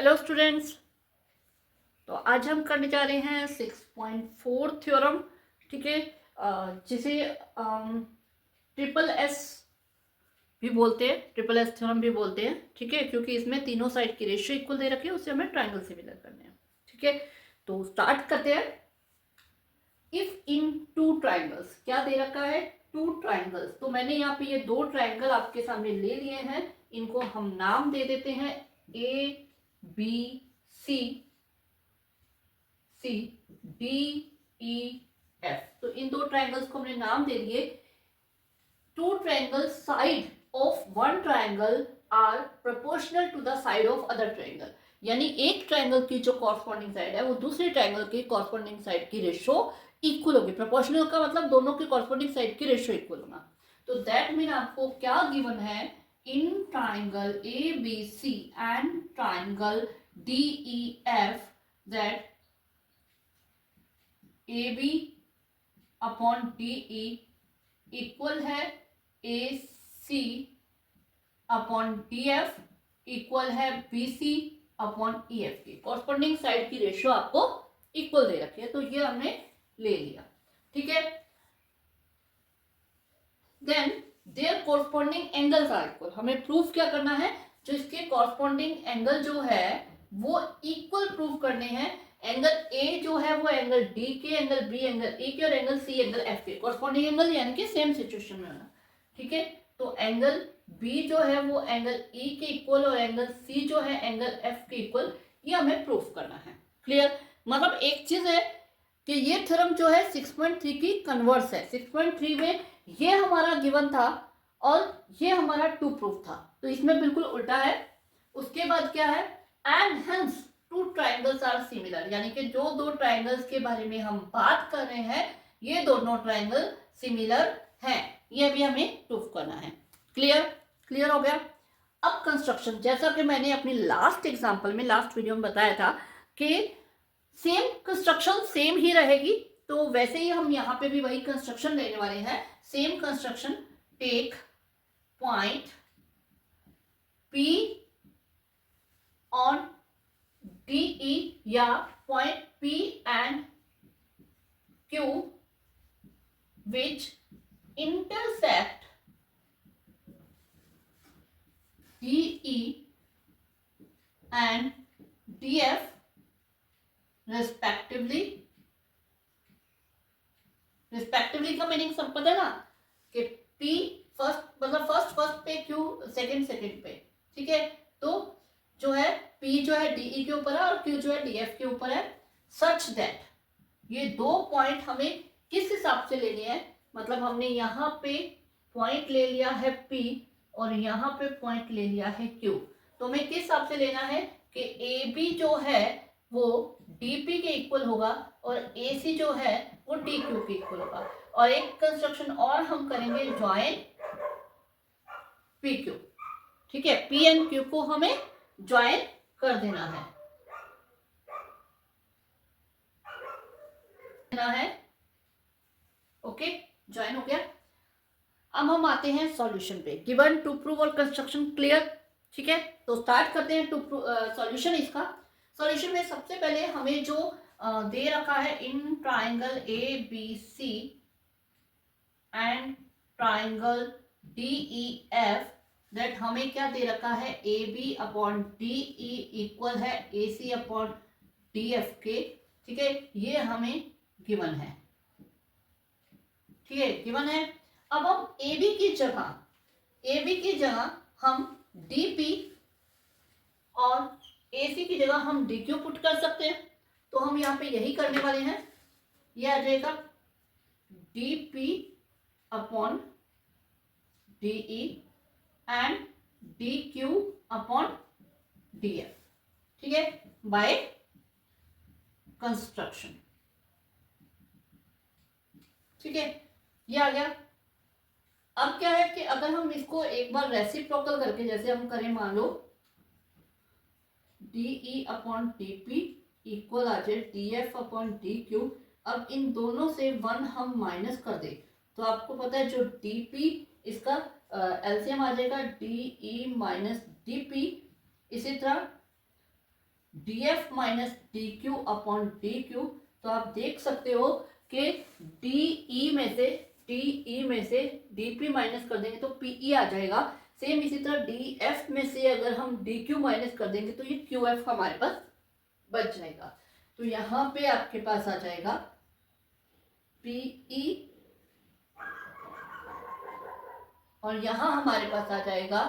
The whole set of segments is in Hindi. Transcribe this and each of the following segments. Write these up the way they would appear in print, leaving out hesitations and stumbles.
Hello students. तो आज हम करने जा रहे हैं 6.4 थ्योरम। ठीक है, जिसे ट्रिपल एस भी बोलते हैं, ट्रिपल एस थ्योरम भी बोलते हैं। ठीक है, क्योंकि इसमें तीनों साइड की रेशियो इक्वल दे रखी है, उससे हमें ट्रायंगल सिमिलर करने हैं। ठीक है, तो स्टार्ट करते हैं। इफ इन टू ट्राइंगल्स, क्या दे रखा है? Two triangles. तो मैंने यहाँ पे ये दो ट्राइंगल आपके सामने ले लिए हैं, इनको हम नाम दे देते हैं A B C C D E F. तो इन दो ट्राइंगल्स को हमने नाम दे दिए। Two triangle side of one triangle are proportional to the side of other triangle. यानी एक ट्राइंगल की जो कॉरस्पॉन्डिंग साइड है वो दूसरे ट्राइंगल की कॉरस्पॉन्डिंग साइड की रेशो इक्वल होगी। प्रोपोर्शनल का मतलब दोनों की कॉरस्पॉन्डिंग साइड की रेशो इक्वल होना। तो दैट मीन आपको क्या गिवन है? In triangle A B C and triangle D E F, that A B upon D E equal है A C upon D F equal है B C upon E F की। कॉरस्पॉन्डिंग साइड की रेशियो आपको इक्वल दे रखी है, तो ये हमने ले लिया। ठीक है, then their corresponding angles are equal. हमें प्रूफ क्या करना है? जो इसके कॉरस्पॉन्डिंग एंगल जो है वो इक्वल प्रूफ करने हैं। एंगल ए जो है वो एंगल डी के, एंगल बी एंगल ई के, और एंगल सी एंगल एफ के। कॉरस्पॉन्डिंग एंगल यानी कि सेम सिचुएशन में होना। ठीक है, तो एंगल बी जो है वो एंगल ई के इक्वल और एंगल सी जो है एंगल एफ के इक्वल, ये हमें प्रूफ करना है। क्लियर? मतलब एक चीज है कि ये थ्योरम जो है 6.3 की कन्वर्स है। 6.3 में ये हमारा गिवन था और ये हमारा टू प्रूफ था, तो इसमें बिल्कुल उल्टा है। उसके बाद क्या है? And hence two triangles are similar, यानी कि जो दो ट्राइंगल्स के बारे में हम बात कर रहे हैं ये दोनों ट्राइंगल सिमिलर हैं। ये भी हमें प्रूफ करना है। क्लियर? क्लियर हो गया। अब कंस्ट्रक्शन, जैसा कि मैंने अपनी लास्ट एग्जांपल में, लास्ट वीडियो में बताया था कि सेम कंस्ट्रक्शन सेम ही रहेगी, तो वैसे ही हम यहाँ पे भी वही कंस्ट्रक्शन लेने वाले हैं। Same construction, take point P on DE या point P and Q which intersect DE and DF respectively। Respectively का मीनिंग सब पता है ना, कि P फर्स्ट मतलब फर्स्ट पे, Q सेकंड पे। ठीक है, तो जो है P जो है DE के ऊपर है और Q जो है DF के ऊपर है, सच दैट ये दो पॉइंट हमें किस हिसाब से लेने हैं? मतलब हमने यहाँ पे पॉइंट ले लिया है P और यहाँ पे पॉइंट ले लिया है Q, तो हमें किस हिसाब से लेना है कि AB जो है वो DP के इक्वल होगा और AC जो है वो DQ के इक्वल होगा। और एक कंस्ट्रक्शन और हम करेंगे, ज्वाइन PQ। ठीक है, P एंड Q को हमें ज्वाइन कर देना है। ओके, ज्वाइन हो गया। अब हम आते हैं सॉल्यूशन पे। गिवन, टू प्रूव और कंस्ट्रक्शन क्लियर। ठीक है, तो स्टार्ट करते हैं टू सॉल्यूशन इसका। सॉल्यूशन में सबसे पहले हमें जो दे रखा है, in triangle A B C and triangle D E F, that हमें क्या दे रखा है? A B upon D E equal है A C upon D F के। ठीक है, ये हमें गिवन है। ठीक है, गिवन है। अब हम ए बी की जगह हम डी पी और ए सी की जगह हम डी क्यू पुट कर सकते हैं, तो हम यहाँ पे यही करने वाले हैं। यह आ जाएगा D P upon D E and D Q upon D F. ठीक है, बाय कंस्ट्रक्शन। ठीक है, ये आ गया। अब क्या है कि अगर हम इसको एक बार रेसिप्रोकल करके, जैसे हम करें, मान लो D E upon D P equal आ जाए D F upon D Q. अब इन दोनों से 1 हम माइनस कर दे, तो आपको पता है जो डी पी, इसका एलसीएम आ जाएगा D E minus D P. इसी तरह D F minus D Q upon D Q. तो आप देख सकते हो कि डी ई में से डी पी माइनस कर देंगे तो पी ई आ जाएगा। सेम इसी तरह डी एफ में से अगर हम डी क्यू माइनस कर देंगे तो ये क्यू एफ हमारे पास बच जाएगा। तो यहाँ पे आपके पास आ जाएगा पी ई और यहाँ हमारे पास आ जाएगा,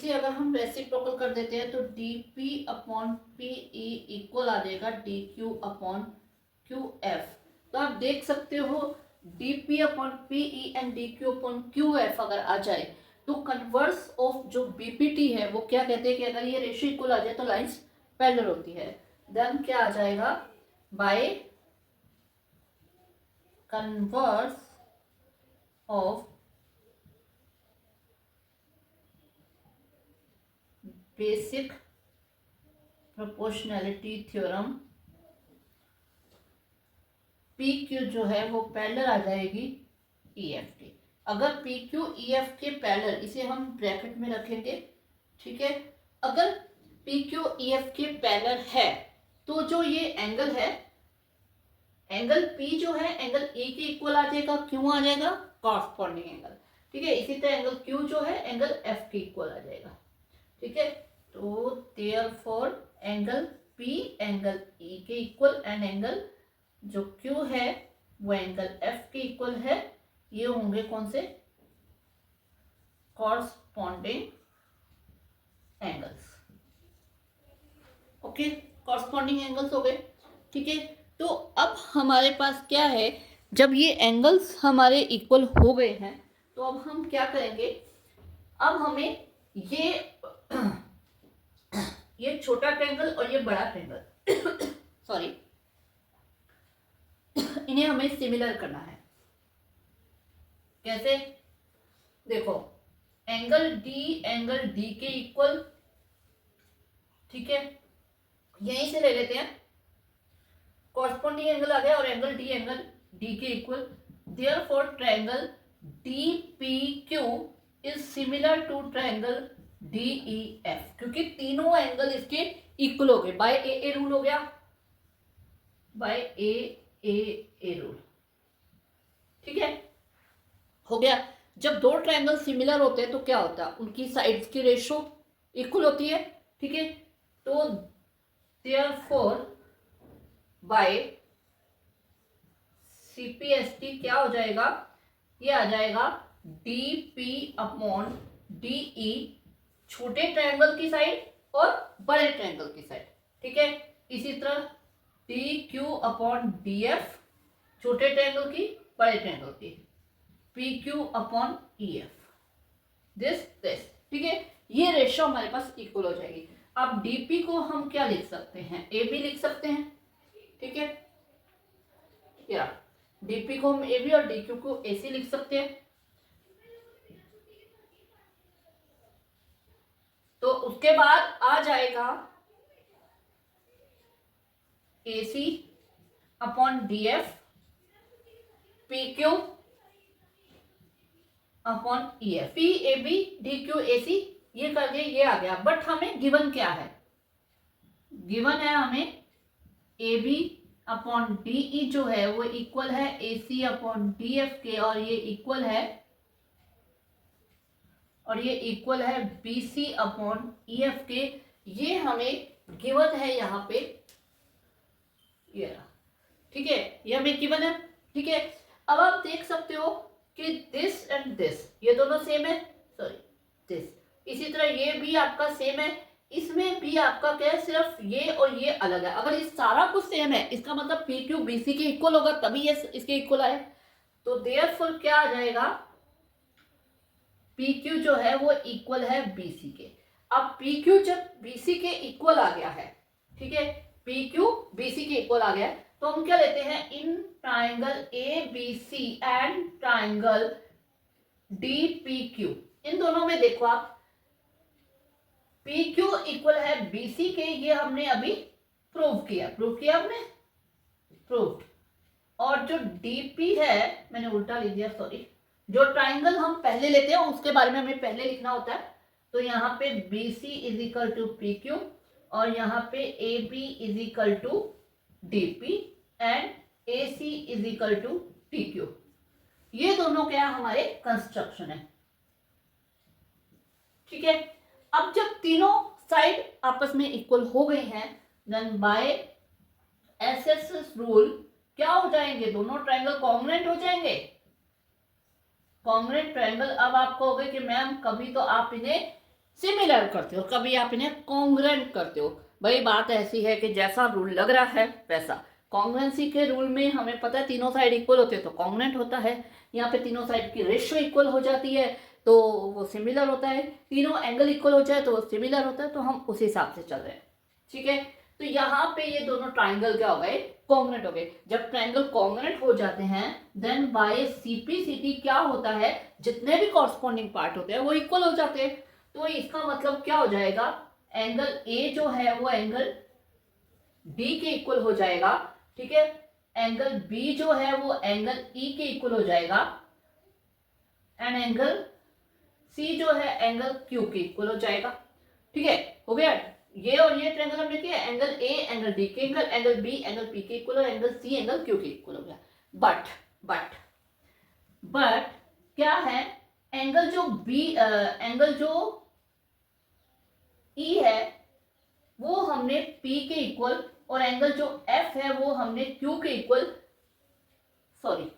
अगर हम रेसिप्रोकल कर देते हैं तो D P upon P E equal आ जाएगा D Q upon Q F. तो आप देख सकते हो D P upon P E and D Q upon Q F अगर आ जाए तो कन्वर्स ऑफ जो बीपीटी है वो क्या कहते हैं कि अगर ये रेशियो इक्वल आ जाए तो लाइंस पैरेलल होती है। देन क्या आ जाएगा, by converse of basic proportionality theorem P Q जो है वो पैरेलल आ जाएगी ई एफ के। अगर पी क्यू ई एफ के पैरेलल, इसे हम ब्रैकेट में रखेंगे, ठीक है। अगर पी क्यू ई एफ के पैरेलल है तो जो ये एंगल है, एंगल पी जो है एंगल ए के इक्वल आ जाएगा, क्यों आ जाएगा, कॉरस्पॉन्डिंग एंगल, ठीक है। इसी तरह एंगल क्यू जो है एंगल एफ के इक्वल आ जाएगा, ठीक है। तो therefore angle P angle E के इक्वल एंड एंगल जो क्यू है वो एंगल एफ के इक्वल है। ये होंगे कौन से, corresponding angles. Okay, corresponding angles हो गए, ठीक है। तो अब हमारे पास क्या है, जब ये एंगल्स हमारे इक्वल हो गए हैं तो अब हम क्या करेंगे, अब हमें ये छोटा ट्रायंगल और ये बड़ा ट्रायंगल सॉरी, इन्हें हमें सिमिलर करना है। कैसे, देखो एंगल डी के इक्वल, ठीक है, यहीं से ले लेते हैं। कॉरस्पॉन्डिंग एंगल आ गया और एंगल डी के equal, therefore triangle D P Q is similar to triangle D E F, क्योंकि तीनों एंगल इसके इक्वल हो गए। बाय ए रूल हो गया, बाय ए रूल, ठीक है, हो गया। जब दो ट्रायंगल सिमिलर होते हैं तो क्या होता है, उनकी साइड्स की रेशो इक्वल होती है, ठीक है। तो देयरफॉर बाय सीपीएसटी क्या हो जाएगा, ये आ जाएगा डी पी अपॉन डी ई, छोटे ट्रायंगल की साइड और बड़े ट्रायंगल की साइड, ठीक है। इसी तरह D Q upon D F, छोटे ट्रायंगल की बड़े ट्रायंगल की, P Q upon E F, this, ठीक है। ये रेशो हमारे पास इक्वल हो जाएगी। अब डीपी को हम क्या लिख सकते हैं, ए बी लिख सकते हैं, ठीक है। या डीपी को हम ए बी और डी क्यू को ए सी लिख सकते हैं। तो उसके बाद आ जाएगा A C upon D F, P Q upon E F, P A B D Q A C, ये कर दिए, ये आ गया। बट हमें गिवन क्या है, गिवन है हमें A B upon D E जो है वो इक्वल है A C upon D F के, और ये इक्वल है B C upon E F के। ये हमें गिवन है यहाँ पे, ये, ठीक है, ये हमें गिवन है, ठीक है। अब आप देख सकते हो कि दिस एंड दिस ये दोनों सेम है, सॉरी दिस, इसी तरह ये भी आपका सेम है, इसमें भी आपका क्या है, सिर्फ ये और ये अलग है। अगर ये सारा कुछ सेम है इसका मतलब पी क्यू बी सी के इक्वल होगा, तभी ये इसके इक्वल आए। तो देयरफॉर क्या आ जाएगा, पी क्यू जो है वो इक्वल है बी सी के। अब पी क्यू जब बी सी के इक्वल आ गया है, ठीक है, पी क्यू बी सी के इक्वल आ गया, तो हम क्या लेते हैं, इन triangle A B C and triangle D P Q, इन दोनों में देखो आप, पी क्यू इक्वल है बी सी के, ये हमने अभी प्रूव किया हमने, प्रूव। और जो डीपी है, मैंने उल्टा लिख दिया, सॉरी, जो ट्राइंगल हम पहले लेते हैं उसके बारे में हमें पहले लिखना होता है। तो यहाँ पे B C is equal to P Q और यहाँ पे A B is equal to D P and A C is equal to T Q. ये दोनों क्या हमारे कंस्ट्रक्शन है। ठीक है, अब जब तीनों साइड आपस में इक्वल हो गई हैं देन बाय एसएस रूल क्या हो जाएंगे, दोनों ट्रायंगल कॉन्ग्रुएंट हो जाएंगे। कॉन्ग्रुएंट ट्रायंगल, अब आप कहोगे कि मैम कभी तो आप इन्हें सिमिलर करते हो, कभी आप इन्हें कॉन्ग्रुएंट करते हो। भाई बात ऐसी है कि जैसा रूल लग रहा है वैसा, कॉन्ग्रुएंसी के रूल में हमें पता है तीनों साइड इक्वल होते हैं तो कॉन्ग्रुएंट होता है। यहाँ पे तीनों साइड की रेशियो इक्वल हो जाती है तो वो सिमिलर होता है, तीनों एंगल इक्वल हो जाए तो वो सिमिलर होता है, तो हम उस हिसाब से चल रहे हैं। ठीक है, तो यहाँ पे ये दोनों ट्राइंगल क्या हो गए, कॉन्ग्रुएंट हो गए। जब ट्राइंगल कॉन्ग्रुएंट हो जाते हैं देन बाय सीपीसीटी क्या होता है, जितने भी कॉरस्पॉन्डिंग पार्ट होते हैं वो इक्वल हो जाते हैं। तो इसका मतलब क्या हो जाएगा, एंगल ए जो है वो एंगल डी के इक्वल हो जाएगा। ठीक है, एंगल बी जो है वो एंगल ई के इक्वल हो जाएगा एंड एंगल सी जो है एंगल क्यू के इक्वल हो जाएगा। ठीक है, हो गया। ये और ये ट्रायंगल हमने किया, एंगल ए एंगल डी के equal, angle B angle P के इक्वल और एंगल सी एंगल क्यू के इक्वल हो गया। बट क्या है, एंगल जो बी एंगल जो ई है वो हमने पी के इक्वल और एंगल जो एफ है वो हमने क्यू के इक्वल, सॉरी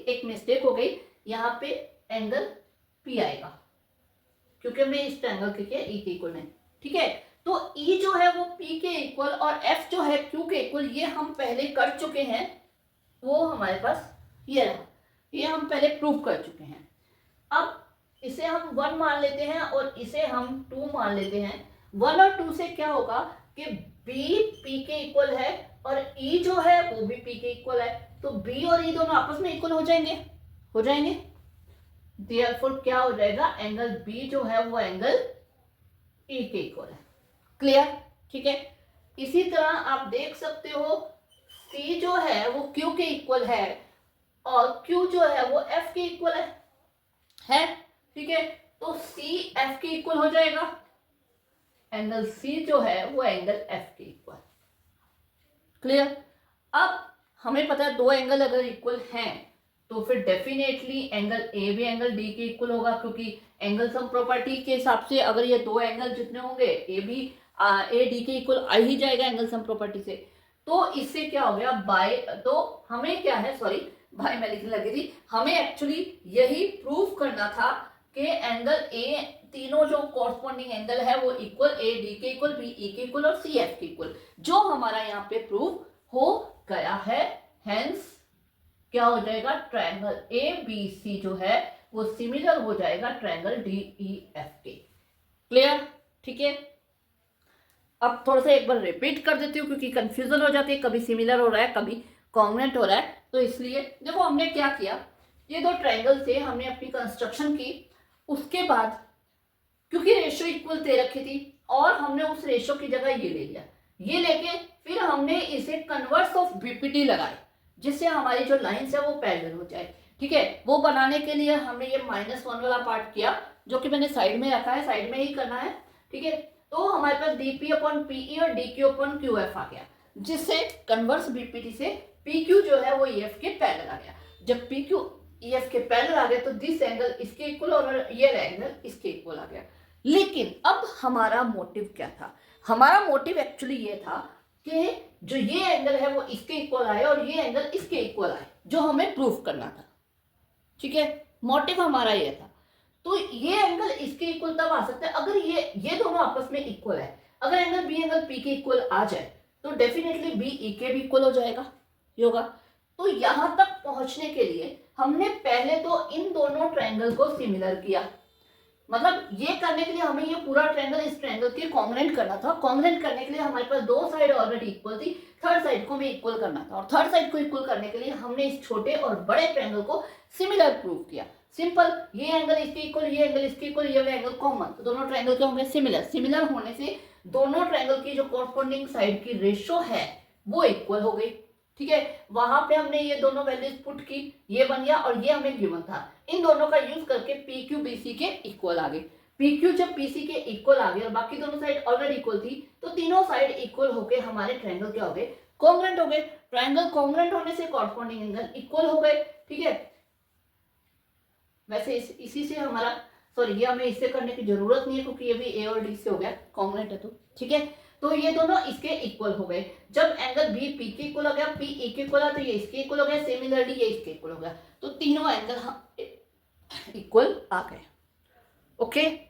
एक मिस्टेक हो गई, यहाँ पे एंगल पी आएगा क्योंकि मैं इस ट्रायंगल के क्या ई के इक्वल नहीं। ठीक है, तो ई जो है वो पी के इक्वल और एफ जो है क्यू के इक्वल, ये हम पहले कर चुके हैं, वो हमारे पास ये रहा, ये हम पहले प्रूव कर चुके हैं। अब इसे हम 1 मान लेते हैं और इसे हम 2 मान लेते हैं। 1 और 2 से क्या होगा कि बी पी के इक्वल है और ई जो है वो भी पी के इक्वल है, तो बी और ई दोनों आपस में इक्वल हो जाएंगे। देयरफॉर क्या हो जाएगा, एंगल बी जो है वो एंगल ई के इक्वल है। क्लियर? ठीक है, इसी तरह आप देख सकते हो सी जो है वो क्यू के इक्वल है और क्यू जो है वो एफ के इक्वल है। ठीक है, तो सी एफ के इक्वल हो जाएगा, एंगल सी जो है वो एंगल एफ के इक्वल। क्लियर? अब हमें पता है दो एंगल अगर इक्वल हैं तो फिर डेफिनेटली एंगल ए भी एंगल डी के इक्वल होगा, क्योंकि एंगल सम प्रॉपर्टी के हिसाब से अगर ये दो एंगल जितने होंगे ए भी ए डी के इक्वल आ ही जाएगा एंगल सम प्रॉपर्टी से। तो इससे क्या हो गया, बाय, तो हमें क्या है, सॉरी बाय मैं लिखने लगी थी, हमें एक्चुअली यही प्रूव करना था कि एंगल ए, तीनों जो कॉरस्पॉन्डिंग एंगल है वो इक्वल, ए डी के इक्वल, बी ई के इक्वल और सी एफ के इक्वल, जो हमारा यहाँ पे प्रूव हो गया है। हेंस क्या हो जाएगा, ट्रायंगल ए बी सी जो है वो सिमिलर हो जाएगा ट्रायंगल डी ई एफ के। क्लियर? ठीक है, अब थोड़ा सा एक बार रिपीट कर देती हूँ क्योंकि कंफ्यूजन हो जाती है, कभी सिमिलर हो रहा है कभी कॉन्ग्रुएंट हो रहा है, तो इसलिए देखो हमने क्या किया, ये दो ट्रायंगल से हमने अपनी कंस्ट्रक्शन की, उसके बाद क्योंकि रेशियो इक्वल दे रखी थी और हमने उस रेशियो की जगह ये ले लिया, ये लेके फिर हमने इसे कन्वर्स ऑफ बीपीटी लगाए जिससे हमारी जो लाइंस है वो पैरेलल हो जाए। ठीक है, वो बनाने के लिए हमने ये -1 वाला पार्ट किया जो कि मैंने साइड में रखा है, साइड में ही करना है। ठीक है, तो हमारे पास dp अपॉन पीई और dq अपॉन qf आ गया, जिससे कन्वर्स बीपीटी से pq जो है वो ef के पैरेलल आ गया। जब pq ef के पैरेलल आ गया तो दिस एंगल इसके इक्वल और ये एंगल इसके इक्वल आ गया। लेकिन अब हमारा मोटिव क्या था, हमारा मोटिव एक्चुअली ये था कि जो ये एंगल है वो इसके इक्वल आए और ये एंगल इसके इक्वल आए, जो हमें प्रूफ करना था। ठीक है, मोटिव हमारा ये था। तो ये एंगल इसके इक्वल तब आ सकता है अगर ये दोनों आपस में इक्वल है। अगर एंगल बी एंगल पी के इक्वल आ जाए तो डेफिनेटली बी ई के भी इक्वल हो जाएगा, होगा। तो यहां तक पहुंचने के लिए हमने पहले तो इन दोनों ट्रायंगल को सिमिलर किया, मतलब ये करने के लिए हमें ये पूरा ट्रायंगल इस ट्रायंगल के कॉन्ग्रुएंट करना था। कॉन्ग्रुएंट करने के लिए हमारे पास दो साइड ऑलरेडी इक्वल थी, थर्ड साइड को भी इक्वल करना था, और थर्ड साइड को इक्वल करने के लिए हमने इस छोटे और बड़े ट्रायंगल को सिमिलर प्रूव किया। सिंपल, ये एंगल इसके इक्वल, ये एंगल इसके इक्वल, ये एंगल कॉमन, तो दोनों ट्रायंगल के होंगे सिमिलर। सिमिलर होने से दोनों ट्रायंगल की जो कॉरस्पॉन्डिंग साइड की रेशियो है वो इक्वल हो गई। ठीक है, वहां पे हमने ये दोनों वैल्यूज पुट की, ये बन गया और ये हमें गिवन था। इन दोनों का यूज करके पी क्यू बी सी के इक्वल आ गए। पी क्यू जब पी सी के इक्वल आ गए और बाकी दोनों साइड ऑलरेडी इक्वल थी, तो तीनों साइड इक्वल होके हमारे ट्रायंगल क्या हो गए, कॉन्ग्रुएंट हो गए। ट्रायंगल कॉन्ग्रुएंट होने से कॉरस्पॉन्डिंग एंगल इक्वल हो गए। ठीक है, वैसे इसी से हमारा, सॉरी ये हमें इससे करने की जरूरत नहीं है क्योंकि ये भी ए और डी से हो गया, कॉन्ग्रुएंट है तो। ठीक है, तो ये दोनों इसके इक्वल हो गए। जब एंगल बी पी के इक्वल हो गया, पी ए के इक्वल है, तो ये इसके इक्वल हो गया, सिमिलरली ये इसके इक्वल हो गया, तो तीनों एंगल इक्वल आ गए। ओके।